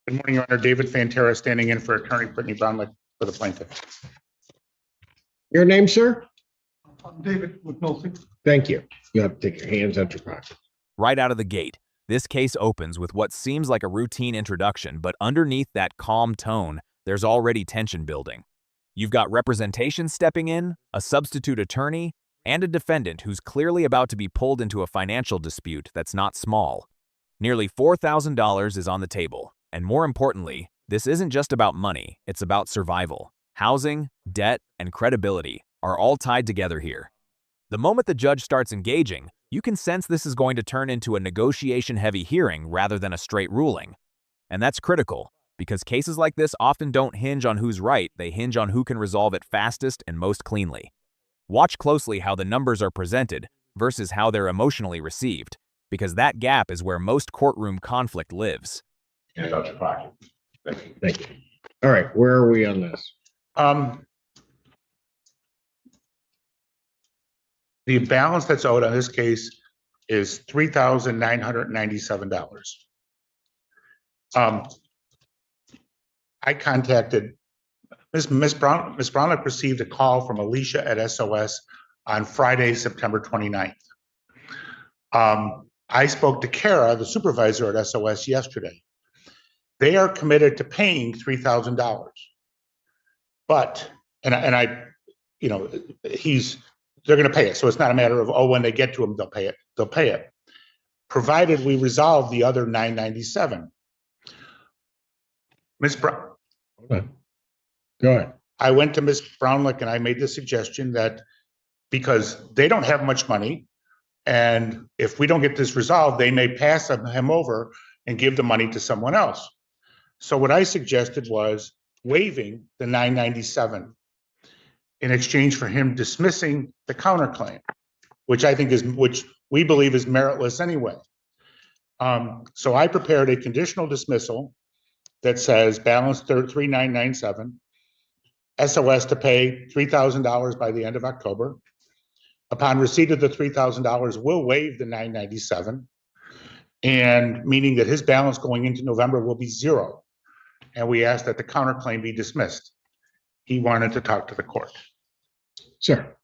Good morning, Your Honor. David Fantera, standing in for Attorney Brittany Brownlick for the plaintiff. Your name, sir? I'm David McNulty. Thank you. You have to take your hands out your pocket. Right out of the gate, this case opens with what seems like a routine introduction, but underneath that calm tone, there's already tension building. You've got representation stepping in, a substitute attorney, and a defendant who's clearly about to be pulled into a financial dispute that's not small. Nearly $4,000 is on the table, and more importantly, this isn't just about money, it's about survival. Housing, debt, and credibility are all tied together here. The moment the judge starts engaging, you can sense this is going to turn into a negotiation-heavy hearing rather than a straight ruling. And that's critical, because cases like this often don't hinge on who's right, they hinge on who can resolve it fastest and most cleanly. Watch closely how the numbers are presented versus how they're emotionally received, because that gap is where most courtroom conflict lives. Hands out your pocket. Thank you. Thank you. All right, where are we on this? The balance that's owed on this case is $3,997. I contacted Ms. Brownlick received a call from Alicia at SOS on Friday, September 29th. I spoke to Kara, the supervisor at SOS, yesterday. They are committed to paying $3,000, but they're going to pay it. So it's not a matter of, oh, when they get to them, they'll pay it. They'll pay it, provided we resolve the other $997. Ms. Brown. Hold on. Go ahead. I went to Ms. Brownlick and I made the suggestion that because they don't have much money, and if we don't get this resolved, they may pass him over and give the money to someone else. So what I suggested was waiving the $997 in exchange for him dismissing the counterclaim, which we believe is meritless anyway. So I prepared a conditional dismissal that says balance 3997, SOS to pay $3,000 by the end of October. Upon receipt of the $3,000, we'll waive the $997, and meaning that his balance going into November will be zero. And we asked that the counterclaim be dismissed. He wanted to talk to the court. Sir.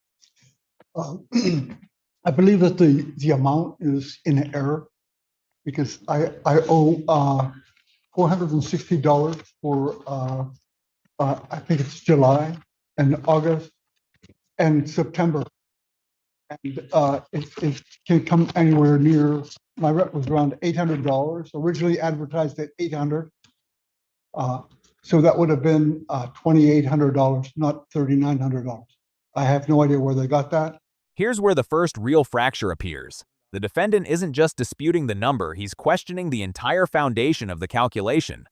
I believe that the amount is in error because I owe $460 for I think it's July and August and September, and it can come anywhere near. My rent was around $800, originally advertised at $800. So that would have been $2,800, not $3,900. I have no idea where they got that. Here's where the first real fracture appears. The defendant isn't just disputing the number, he's questioning the entire foundation of the calculation.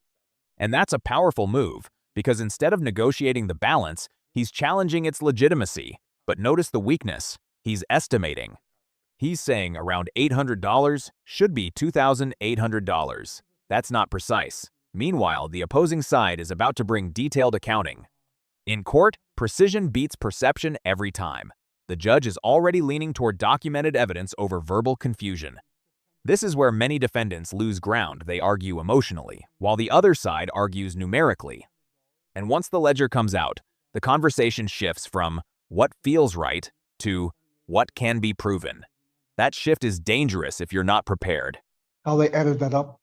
And that's a powerful move, because instead of negotiating the balance, he's challenging its legitimacy. But notice the weakness. He's estimating. He's saying around $800 should be $2,800. That's not precise. Meanwhile, the opposing side is about to bring detailed accounting. In court, precision beats perception every time. The judge is already leaning toward documented evidence over verbal confusion. This is where many defendants lose ground. They argue emotionally, while the other side argues numerically. And once the ledger comes out, the conversation shifts from what feels right to what can be proven. That shift is dangerous if you're not prepared. How they added that up,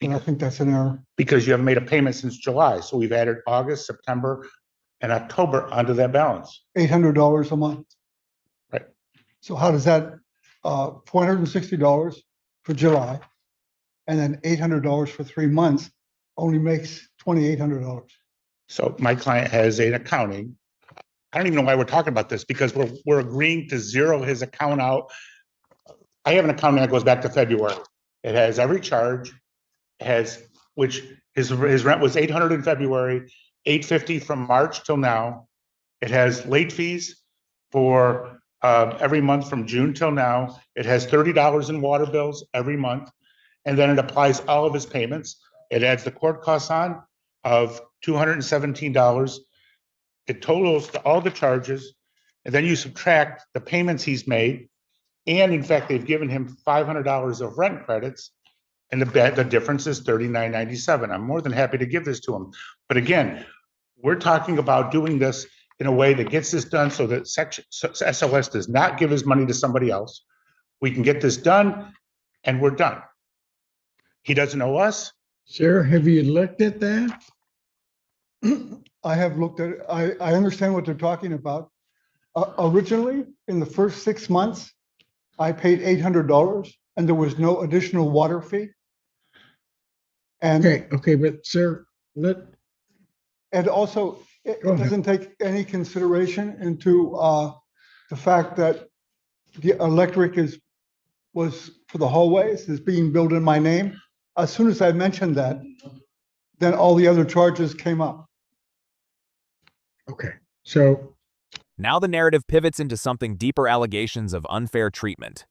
and I think that's an error. Because you haven't made a payment since July. So we've added August, September, and October onto that balance. $800 a month. Right. So how does that $460 for July and then $800 for 3 months only makes $2,800? So my client has an accounting. I don't even know why we're talking about this, because we're agreeing to zero his account out. I have an accounting that goes back to February. It has every charge, which his rent was $800 in February, $850 from March till now. It has late fees for every month from June till now. It has $30 in water bills every month, and then it applies all of his payments. It adds the court costs on of $217. It totals to all the charges, and then you subtract the payments he's made, and in fact, they've given him $500 of rent credits, And the difference is $39.97. I'm more than happy to give this to him. But again, we're talking about doing this in a way that gets this done so that SLS does not give his money to somebody else. We can get this done and we're done. He doesn't owe us. Sir, have you looked at that? I have looked at it. I understand what they're talking about. Originally, in the first 6 months, I paid $800 and there was no additional water fee. And Okay, but sir, and also, it Go ahead. doesn't take any consideration into the fact that the electric was for the hallways is being billed in my name. As soon as I mentioned that, then all the other charges came up. okay, so Now the narrative pivots into something deeper: allegations of unfair treatment.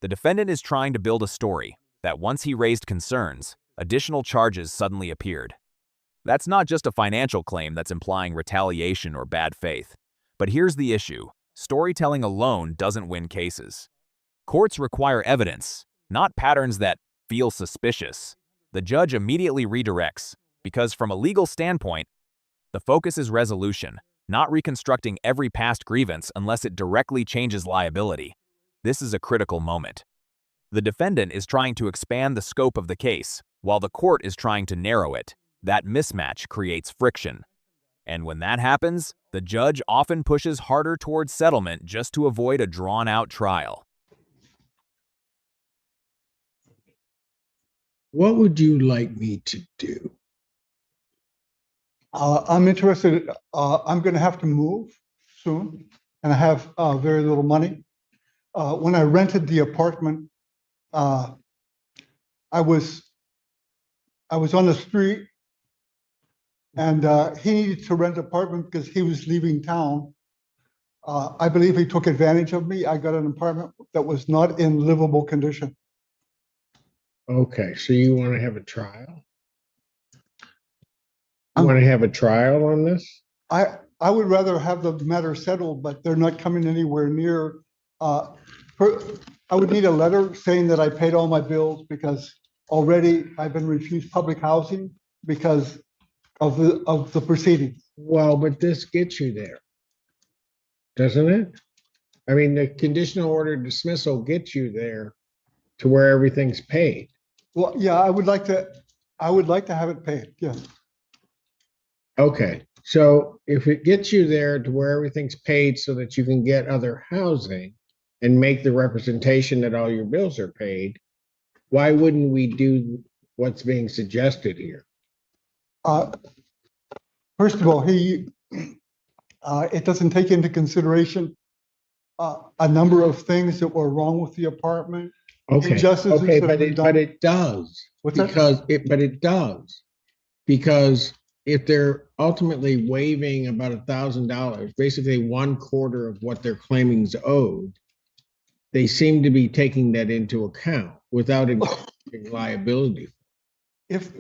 The defendant is trying to build a story that once he raised concerns, additional charges suddenly appeared. That's not just a financial claim that's implying retaliation or bad faith. But here's the issue: storytelling alone doesn't win cases. Courts require evidence, not patterns that feel suspicious. The judge immediately redirects, because from a legal standpoint, the focus is resolution, not reconstructing every past grievance unless it directly changes liability. This is a critical moment. The defendant is trying to expand the scope of the case, while the court is trying to narrow it. That mismatch creates friction. And when that happens, the judge often pushes harder towards settlement just to avoid a drawn-out trial. what would you like me to do? I'm interested, I'm gonna have to move soon, and I have very little money. When I rented the apartment, I was on the street, and he needed to rent an apartment because he was leaving town. I believe he took advantage of me. I got an apartment that was not in livable condition. Okay, so you want to have a trial? You Um, want to have a trial on this? I would rather have the matter settled, but they're not coming anywhere near. I would need a letter saying that I paid all my bills, because already I've been refused public housing because of the proceedings. Well, but this gets you there, doesn't it? I mean, the conditional order dismissal gets you there to where everything's paid. Well, yeah, I would like to have it paid, yes. Okay, so if it gets you there to where everything's paid so that you can get other housing and make the representation that all your bills are paid, why wouldn't we do what's being suggested here? First of all, it doesn't take into consideration a number of things that were wrong with the apartment. Okay, Injustices okay, that have been but done. it does. What's that? But it does. Because if they're ultimately waiving about $1,000, basically 1/4 of what they're claiming is owed, they seem to be taking that into account without including liability. If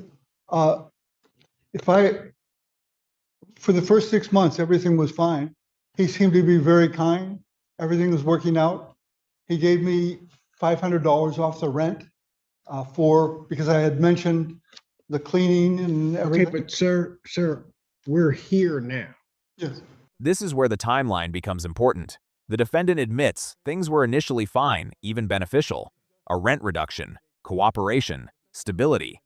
for the first 6 months, everything was fine. He seemed to be very kind. Everything was working out. He gave me $500 off the rent because I had mentioned the cleaning and Okay, everything. but sir, we're here now. Yes. This is where the timeline becomes important. The defendant admits things were initially fine, even beneficial. A rent reduction, cooperation, stability.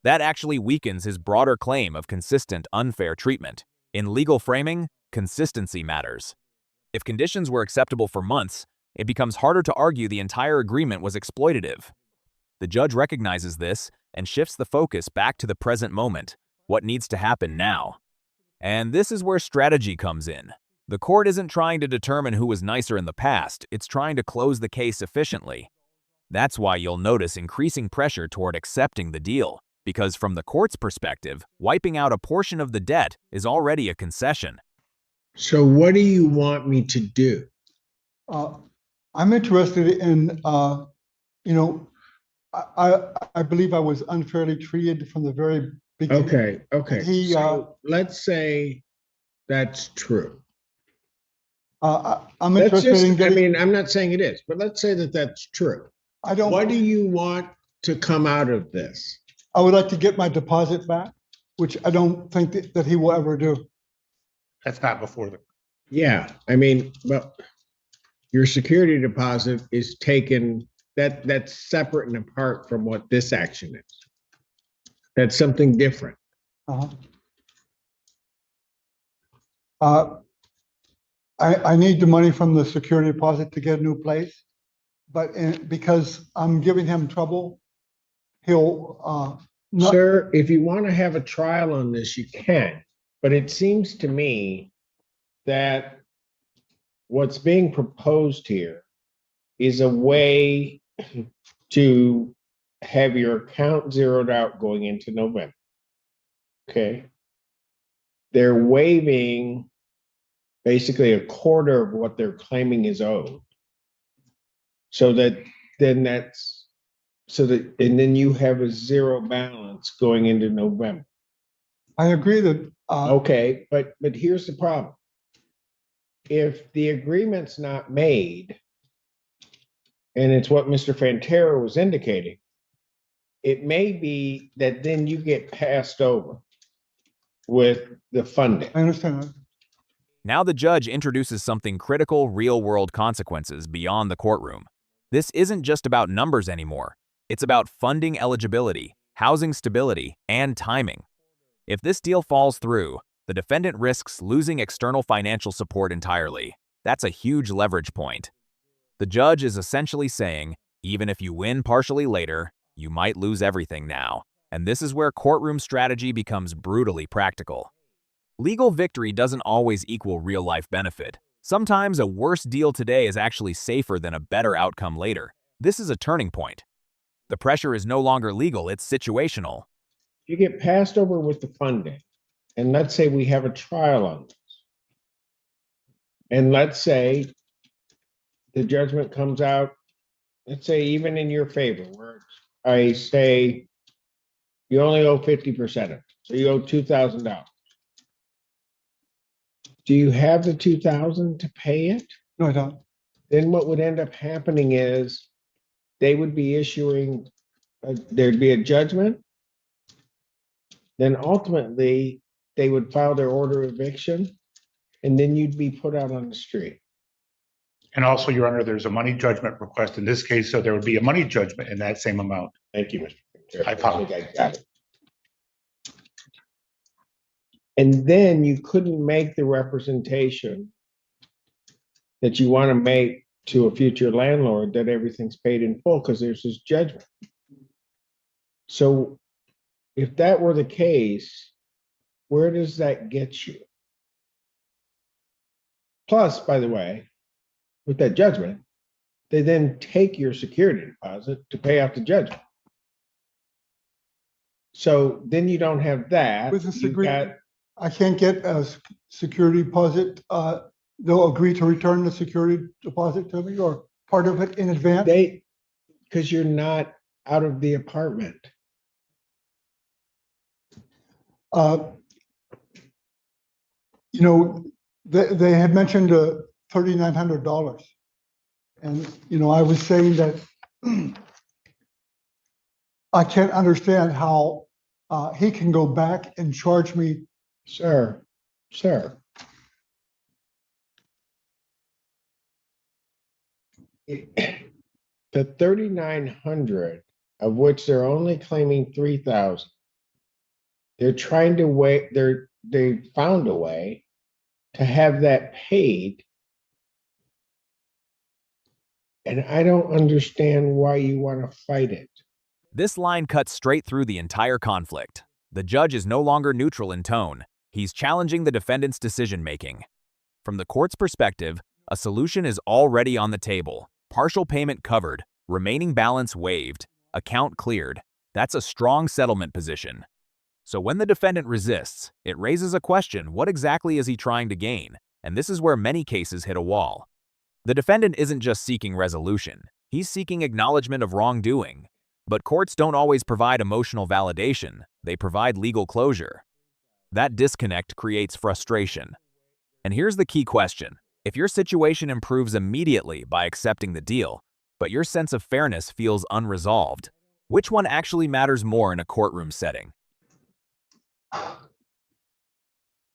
That actually weakens his broader claim of consistent unfair treatment. In legal framing, consistency matters. If conditions were acceptable for months, it becomes harder to argue the entire agreement was exploitative. The judge recognizes this and shifts the focus back to the present moment, what needs to happen now. And this is where strategy comes in. The court isn't trying to determine who was nicer in the past, it's trying to close the case efficiently. That's why you'll notice increasing pressure toward accepting the deal, because from the court's perspective, wiping out a portion of the debt is already a concession. So what do you want me to do? I'm interested in, I believe I was unfairly treated from the very beginning. Okay. So let's say that's true. I'm Let's interested in just, I getting, mean, I'm not saying it is, but let's say that that's true. I don't. What do you want to come out of this? I would like to get my deposit back, which I don't think that he will ever do. That's not before the, Yeah, I mean, but your security deposit is taken, that's separate and apart from what this action is. That's something different. Uh-huh. I need the money from the security deposit to get a new place, but because I'm giving him trouble, he'll, not, Sir, if you want to have a trial on this, you can, but it seems to me that what's being proposed here is a way to have your account zeroed out going into November. Okay. They're waiving basically a quarter of what they're claiming is owed. So that then that's, so that, and then you have a zero balance going into November. I agree that, Okay, but here's the problem. If the agreement's not made, and it's what Mr. Fantera was indicating, it may be that then you get passed over with the funding. I understand that. Now the judge introduces something critical: real-world consequences beyond the courtroom. This isn't just about numbers anymore. It's about funding eligibility, housing stability, and timing. If this deal falls through, the defendant risks losing external financial support entirely. That's a huge leverage point. The judge is essentially saying, even if you win partially later, you might lose everything now. And this is where courtroom strategy becomes brutally practical. Legal victory doesn't always equal real-life benefit. Sometimes a worse deal today is actually safer than a better outcome later. This is a turning point. The pressure is no longer legal, it's situational. You get passed over with the funding, and let's say we have a trial on this. And let's say the judgment comes out, let's say even in your favor, where I say you only owe 50% of it, so you owe $2,000. Do you have the $2,000 to pay it? No, I don't. Then what would end up happening is they would be issuing, there'd be a judgment. Then ultimately they would file their order of eviction, and then you'd be put out on the street. and also, Your Honor, there's a money judgment request in this case, so there would be a money judgment in that same amount. Thank you, Mr. Chair. I apologize. I got it. And then you couldn't make the representation that you want to make to a future landlord that everything's paid in full because there's this judgment. So if that were the case, where does that get you? Plus, by the way, with that judgment, they then take your security deposit to pay off the judgment. So then you don't have that. With this You've agreement, got- I can't get a security deposit. They'll agree to return the security deposit to me or part of it in advance. because you're not out of the apartment. You know, they had mentioned $3,900. And, you know, I was saying that I can't understand how he can go back and charge me. Sir. The 3,900, of which they're only claiming 3,000. They're trying to wait, they found a way to have that paid. And I don't understand why you want to fight it. This line cuts straight through the entire conflict. The judge is no longer neutral in tone. He's challenging the defendant's decision-making. From the court's perspective, a solution is already on the table. Partial payment covered, remaining balance waived, account cleared. That's a strong settlement position. So when the defendant resists, it raises a question: what exactly is he trying to gain? And this is where many cases hit a wall. The defendant isn't just seeking resolution, he's seeking acknowledgement of wrongdoing. But courts don't always provide emotional validation, they provide legal closure. That disconnect creates frustration. And here's the key question: if your situation improves immediately by accepting the deal, but your sense of fairness feels unresolved, Which one actually matters more in a courtroom setting?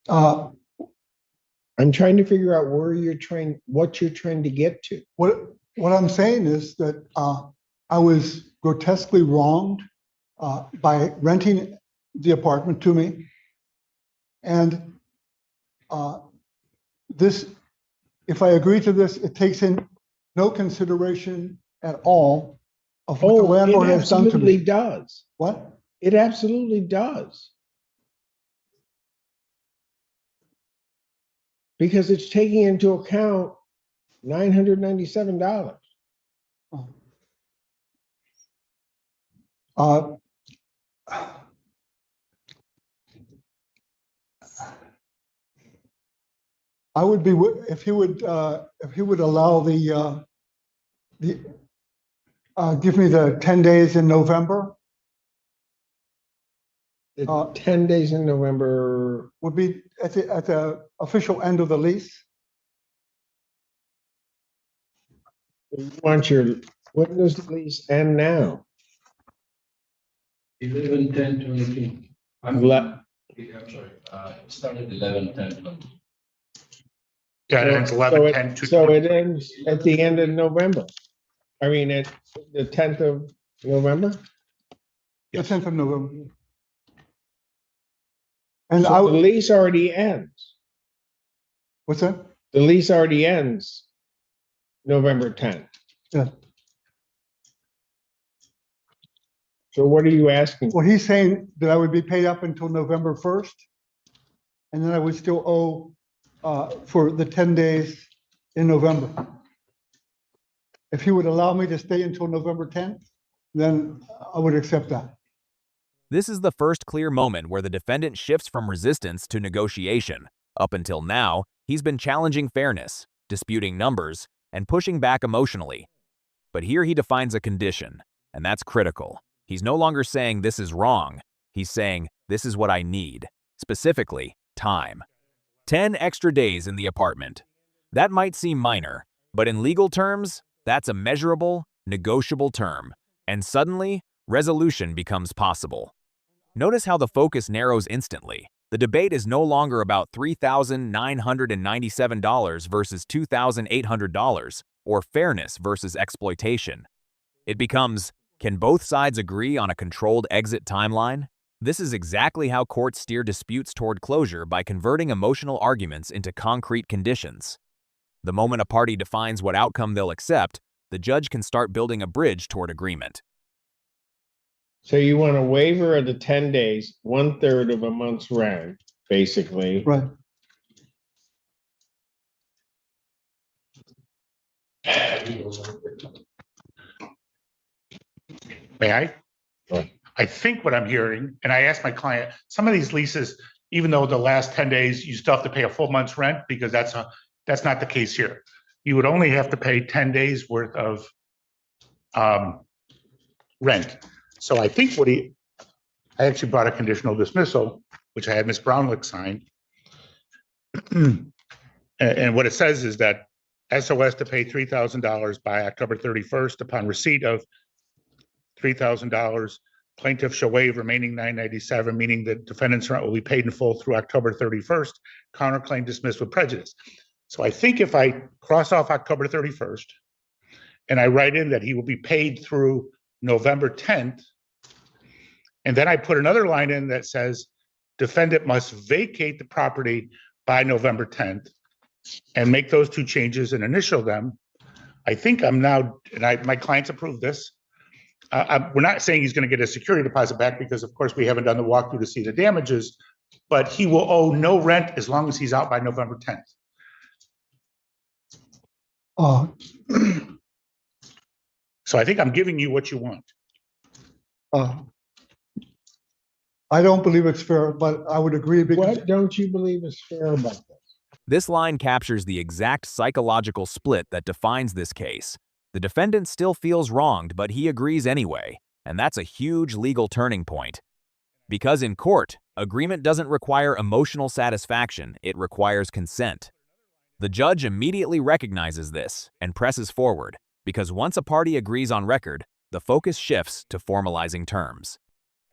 Uh, I'm trying to figure out what you're trying to get to. what I'm saying is that I was grotesquely wronged by renting the apartment to me. And if I agree to this, it takes in no consideration at all of what the landlord it has done to absolutely me. does. What? It absolutely does. Because it's taking into account $997. Uh, I would be, if he would allow give me the 10 days in November, The 10 days in November. would be at the official end of the lease. You want when does the lease end now? 11/10/22. I'm sorry. It started 11/10/22. Yeah, and it's 11/10. So it ends at the end of November. I mean, at the 10th of November? The 10th of November. And So the lease already ends. what's that? The lease already ends November 10th. Yeah. So what are you asking? Well, he's saying that I would be paid up until November 1st, and then I would still owe for the 10 days in November. If he would allow me to stay until November 10th, then I would accept that. This is the first clear moment where the defendant shifts from resistance to negotiation. Up until now, he's been challenging fairness, disputing numbers, and pushing back emotionally. But here he defines a condition, and that's critical. He's no longer saying this is wrong. He's saying this is what I need, specifically time. 10 extra days in the apartment. That might seem minor, but in legal terms, that's a measurable, negotiable term, and suddenly, resolution becomes possible. Notice how the focus narrows instantly. The debate is no longer about $3,997 versus $2,800, or fairness versus exploitation. It becomes, can both sides agree on a controlled exit timeline? This is exactly how courts steer disputes toward closure by converting emotional arguments into concrete conditions. The moment a party defines what outcome they'll accept, the judge can start building a bridge toward agreement. So you want a waiver of the 10 days, 1/3 of a month's rent, basically. Right. May I? Sure. I think what I'm hearing, and I asked my client, some of these leases, even though the last 10 days, you still have to pay a full month's rent because that's not the case here. You would only have to pay 10 days worth of rent. So I think I actually brought a conditional dismissal, which I had Ms. Brownlick sign. And what it says is that SOS to pay $3,000 by October 31st upon receipt of $3,000. Plaintiff shall waive remaining $997, meaning that defendant's rent will be paid in full through October 31st. Counterclaim dismissed with prejudice. So I think if I cross off October 31st and I write in that he will be paid through November 10th, and then I put another line in that says defendant must vacate the property by November 10th and make those two changes and initial them, I think I'm now, and my clients approved this. We're not saying he's going to get a security deposit back because, of course, we haven't done the walkthrough to see the damages, but he will owe no rent as long as he's out by November 10th. So I think I'm giving you what you want. I don't believe it's fair, but I would agree because What don't you believe is fair about this? This line captures the exact psychological split that defines this case. The defendant still feels wronged, but he agrees anyway, and that's a huge legal turning point. Because in court, agreement doesn't require emotional satisfaction, it requires consent. The judge immediately recognizes this and presses forward, because once a party agrees on record, the focus shifts to formalizing terms.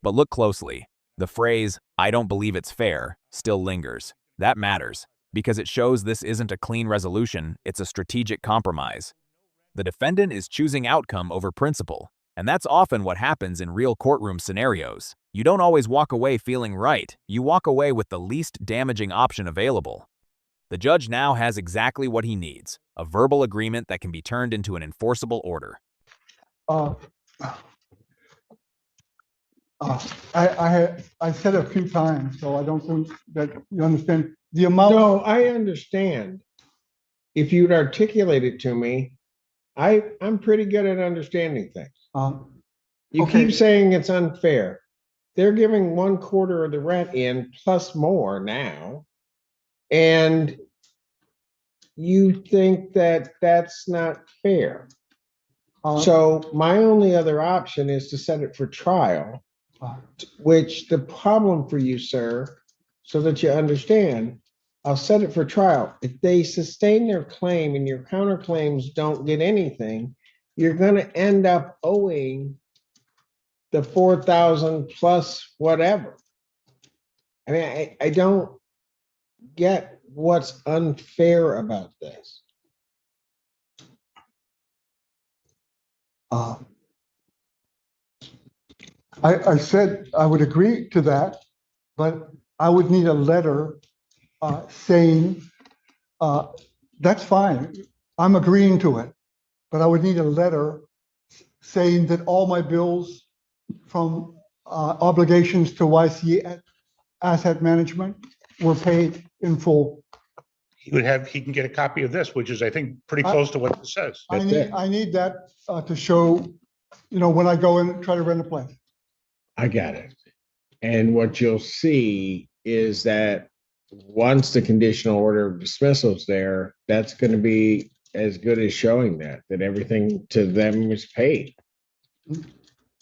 But look closely. The phrase, "I don't believe it's fair," still lingers. That matters, because it shows this isn't a clean resolution, it's a strategic compromise. The defendant is choosing outcome over principle, and that's often what happens in real courtroom scenarios. You don't always walk away feeling right, you walk away with the least damaging option available. The judge now has exactly what he needs, a verbal agreement that can be turned into an enforceable order. Uh, I said a few times, so I don't think that you understand the amount. No, I understand. If you'd articulate it to me, I'm pretty good at understanding things. You Okay. keep saying it's unfair. They're giving 1/4 of the rent in plus more now. And you think that that's not fair. So my only other option is to set it for trial, which the problem for you, sir, so that you understand, I'll set it for trial. If they sustain their claim and your counterclaims don't get anything, you're going to end up owing the 4,000 plus whatever. I mean, I don't get what's unfair about this. I said I would agree to that, but I would need a letter saying, that's fine, I'm agreeing to it, but I would need a letter saying that all my bills from obligations to YC Asset Management were paid in full. He can get a copy of this, which is, I think, pretty close to what it says. I need that to show, when I go in and try to rent a place. I got it. And what you'll see is that once the conditional order of dismissal is there, that's going to be as good as showing that everything to them was paid.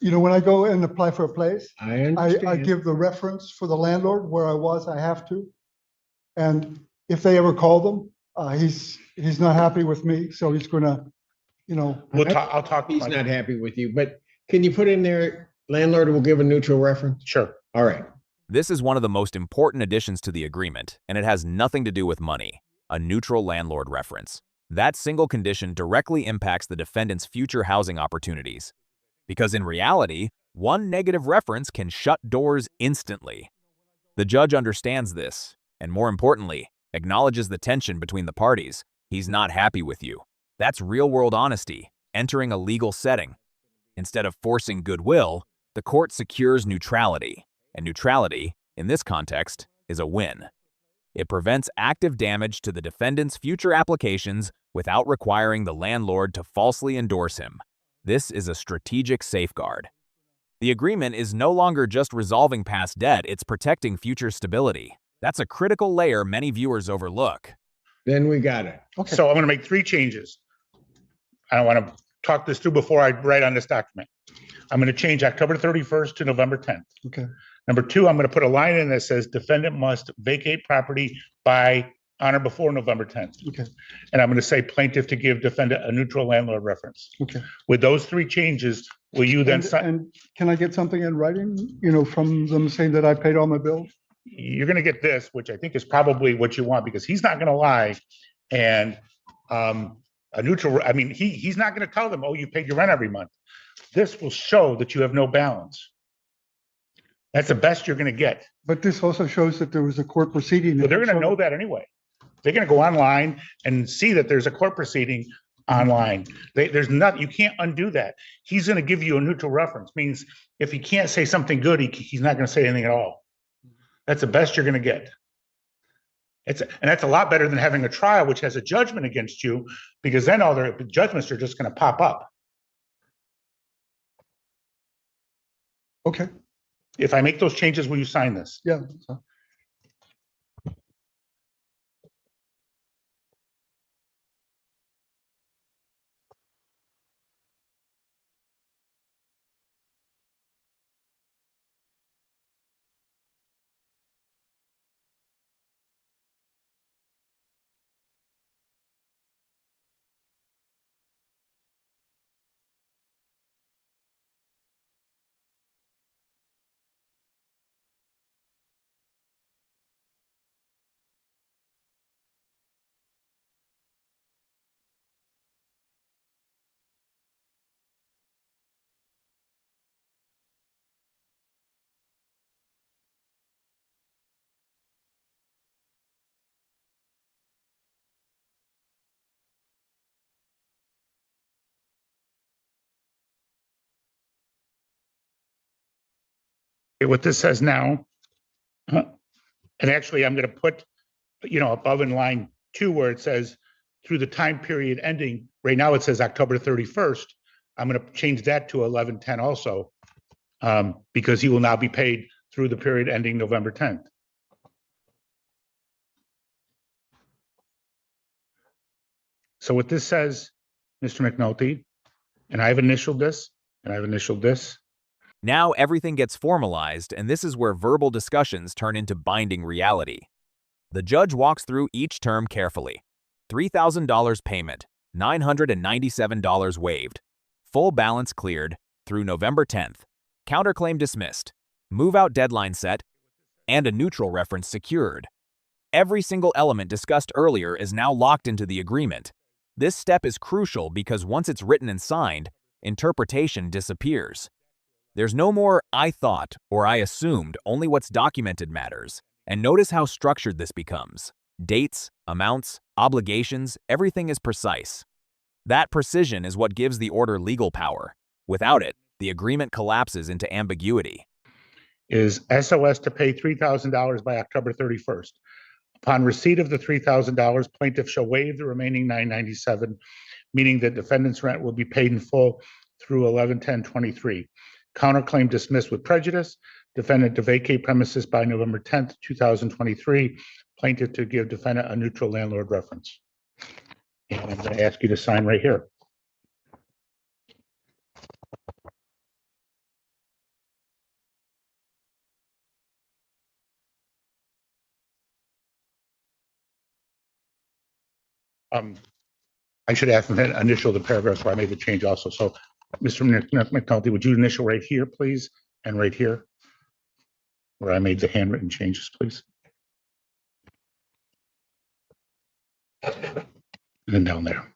When I go and apply for a place, I understand. I give the reference for the landlord where I was, I have to. And if they ever call them, he's not happy with me, so he's gonna, I'll talk. He's not happy with you, but can you put in there, landlord will give a neutral reference? Sure. All right. This is one of the most important additions to the agreement, and it has nothing to do with money, a neutral landlord reference. That single condition directly impacts the defendant's future housing opportunities. Because in reality, one negative reference can shut doors instantly. The judge understands this, and more importantly, acknowledges the tension between the parties. He's not happy with you. That's real-world honesty, entering a legal setting. Instead of forcing goodwill, the court secures neutrality, and neutrality, in this context, is a win. It prevents active damage to the defendant's future applications without requiring the landlord to falsely endorse him. This is a strategic safeguard. The agreement is no longer just resolving past debt, it's protecting future stability. That's a critical layer many viewers overlook. Then we got it. okay. So I'm going to make 3 changes. I want to talk this through before I write on this document. I'm going to change October 31st to November 10th. Okay. Number 2, I'm going to put a line in that says defendant must vacate property on or before November 10th. Okay. And I'm going to say plaintiff to give defendant a neutral landlord reference. Okay. With those 3 changes, will you then sign? And can I get something in writing, from them saying that I paid all my bills? You're going to get this, which I think is probably what you want, because he's not going to lie. And a neutral, I mean, he's not going to tell them, oh, you paid your rent every month. This will show that you have no balance. That's the best you're going to get. But this also shows that there was a court proceeding. But they're going to know that anyway. They're going to go online and see that there's a court proceeding online. There's nothing, you can't undo that. He's going to give you a neutral reference. Means if he can't say something good, he's not going to say anything at all. That's the best you're going to get. And that's a lot better than having a trial which has a judgment against you, because then all their judgments are just going to pop up. Okay. If I make those changes, will you sign this? Yeah. Okay, what this says now, and actually I'm going to put, above in line 2 where it says through the time period ending, right now it says October 31st. I'm going to change that to 11/10 also, because he will now be paid through the period ending November 10th. So what this says, Mr. McNulty, and I've initialed this, and I've initialed this. Now everything gets formalized, and this is where verbal discussions turn into binding reality. The judge walks through each term carefully. $3,000 payment, $997 waived. Full balance cleared through November 10th. Counterclaim dismissed. Move-out deadline set, and a neutral reference secured. Every single element discussed earlier is now locked into the agreement. This step is crucial because once it's written and signed, interpretation disappears. There's no more "I thought" or "I assumed," only what's documented matters. And notice how structured this becomes. Dates, amounts, obligations, everything is precise. That precision is what gives the order legal power. Without it, the agreement collapses into ambiguity. Is SOS to pay $3,000 by October 31st. Upon receipt of the $3,000, plaintiff shall waive the remaining $997, meaning that defendant's rent will be paid in full through 11/10/23. Counterclaim dismissed with prejudice. Defendant to vacate premises by November 10th, 2023. Plaintiff to give defendant a neutral landlord reference. And I'm going to ask you to sign right here. I should ask him to initial the paragraphs where I made the change also. So, Mr. McNulty, would you initial right here, please, and right here, where I made the handwritten changes, please? And then down there.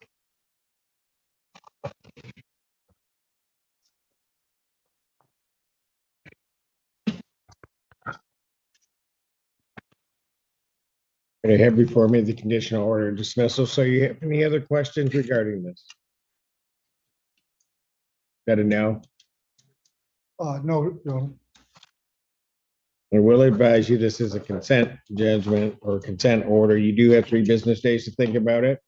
I have before me the conditional order dismissal. So you have any other questions regarding this? Got a no? No. I will advise you this is a consent judgment or consent order. You do have 3 business days to think about it.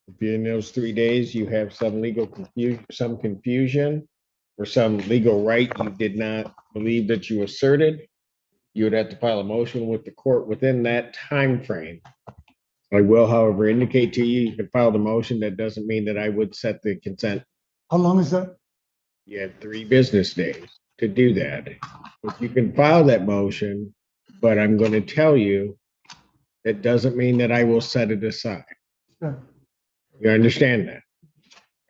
If in those 3 days you have some legal confusion or some legal right you did not believe that you asserted, you would have to file a motion with the court within that time frame. I will, however, indicate to you, you can file the motion. That doesn't mean that I would set the consent. How long is that? You have 3 business days to do that. If you can file that motion, but I'm going to tell you, it doesn't mean that I will set it aside. Yeah. You understand that?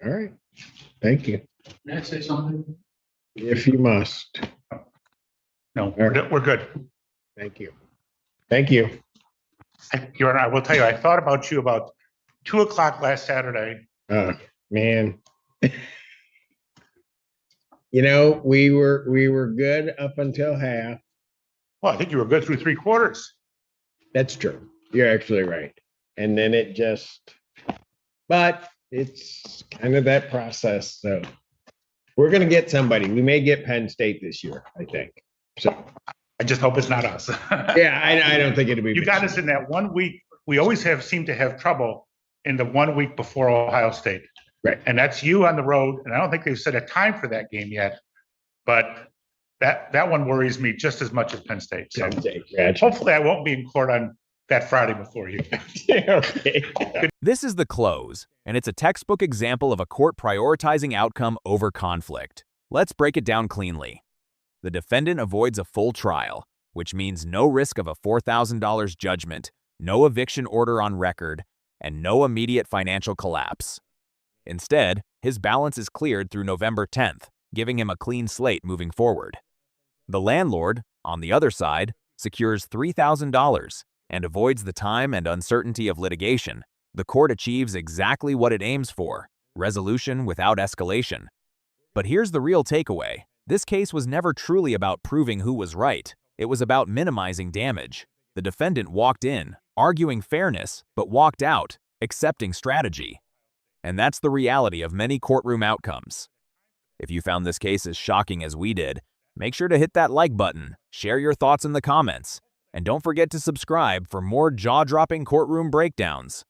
All right. Thank you. May I say something? If you must. No, we're good. Thank you. Thank you. Your Honor, I will tell you, I thought about you about 2:00 last Saturday. Man. We were good up until half. Well, I think you were good through 3/4. That's true. You're actually right. And then it just, but it's kind of that process. So we're going to get somebody. We may get Penn State this year, I think. So I just hope it's not us. yeah, I don't think it'll be. You got us in that 1 week. We always seem to have trouble in the 1 week before Ohio State. Right. And that's you on the road. And I don't think they've set a time for that game yet. But that one worries me just as much as Penn State. So hopefully I won't be in court on that Friday before you. Okay. This is the close, and it's a textbook example of a court prioritizing outcome over conflict. Let's break it down cleanly. The defendant avoids a full trial, which means no risk of a $4,000 judgment, no eviction order on record, and no immediate financial collapse. Instead, his balance is cleared through November 10th, giving him a clean slate moving forward. The landlord, on the other side, secures $3,000 and avoids the time and uncertainty of litigation. The court achieves exactly what it aims for: resolution without escalation. But here's the real takeaway. This case was never truly about proving who was right. It was about minimizing damage. The defendant walked in, arguing fairness, but walked out, accepting strategy. And that's the reality of many courtroom outcomes. If you found this case as shocking as we did, Make sure to hit that like button, share your thoughts in the comments, and don't forget to subscribe for more jaw-dropping courtroom breakdowns.